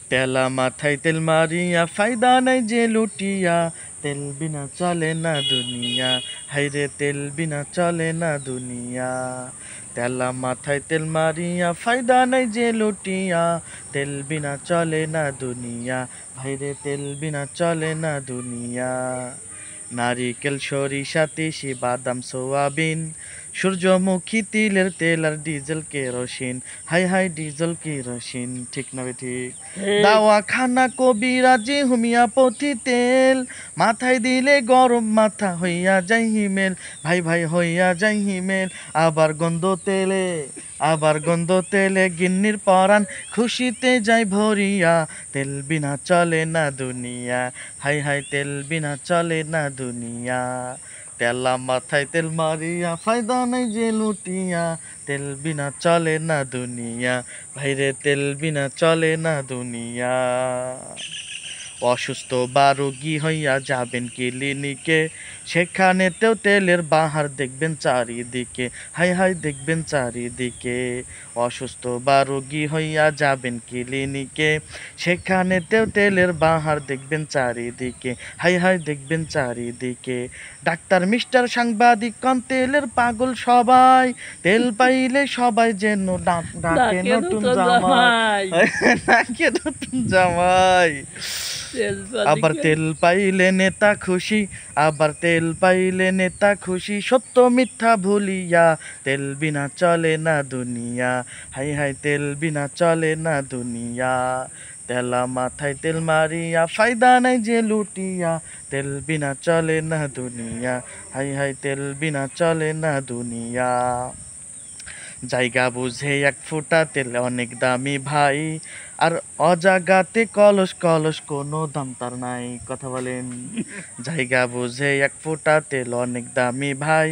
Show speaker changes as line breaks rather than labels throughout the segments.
তেলা মাথায় তেল মারিয়া ফায়দা নাই যে লুটিয়া, তেল বিনা চলে না দুনিয়া, হাইরে তেল বিনা চলে না দুনিয়া। তেলা মাথায় তেল মারিয়া ফায়দা নাই যে লুটিয়া, তেল বিনা চলে না দুনিয়া, ভাইরে তেল বিনা চলে না দুনিয়া। নারিকেল সরিষা তিসি বাদাম সোয়াবিন, সূর্যমুখী তিলের তেল আর diesel kerosene, high high diesel kerosene, ঠিক না ঠিক? দাওয়া খানা কবিরাজি হোমিওপ্যাথি তেল, মাথায় দিলে গরম মাথা হইয়া যাই হিমেল, ভাই ভাই হইয়া যাই হিমেল। আবার গন্ধ তেলে গিন্নির পরাণ খুশিতে যাই ভরিয়া, তেল বিনা চলে না দুনিয়া, হাই হাই তেল বিনা চলে না দুনিয়া। তেলা মাথায় তেল মারিয়া ফায়দা নাই যে লুটিয়া, তেল বিনা চলে না দুনিয়া, ভাইরে তেল বিনা চলে না দুনিয়া। অসুস্থ বা রোগী হইয়া যাবেন ক্লিনিকে, সেখানেতেও তেলের বাহার দেখবেন চারিদিকে, হাই হাই দেখবেন চারিদিকে। অসুস্থ বা রোগী হইয়া যাবেন ক্লিনিকে, সেখানেতেও তেলের বাহার দেখবেন চারিদিকে, হাই হাই দেখবেন চারিদিকে। ডাক্তার মিস্টার সাংবাদিক কন তেলের পাগল সবাই, তেল পাইলে সবাই যেন ডাকে নতুন জামাই, ডাকে নতুন জামাই। আবার তেল পাইলে নেতা খুশি, আবার তেল পাইলে নেতা খুশি, সত্য মিথ্যা ভুলিয়া, তেল বিনা চলে না দুনিয়া, হাই হাই তেল বিনা চলে না দুনিয়া। তেলা মাথায় তেল মারিয়া ফায়দা নাই যে লুটিয়া, তেল বিনা চলে না দুনিয়া, হাই হাই তেল বিনা চলে না দুনিয়া। জায়গা বুঝে এক ফোঁটা তেল অনেক দামি ভাই, আর অজাগাতে কলস কলস কোনো দাম তার নাই, কথা বলেন। জায়গা বুঝে এক ফোঁটা তেল অনেক দামি ভাই,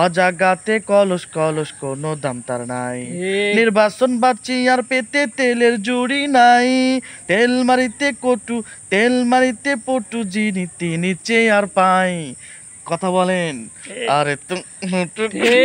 অজাগাতে কলস কলস কোনো দাম তার নাই। নির্বাচন বাঁচি আর পেতে তেলের জুড়ি নাই, তেল মারিতে পটু যিনি তিনি চেয়ে আর পাই, কথা বলেন। আরে তুমি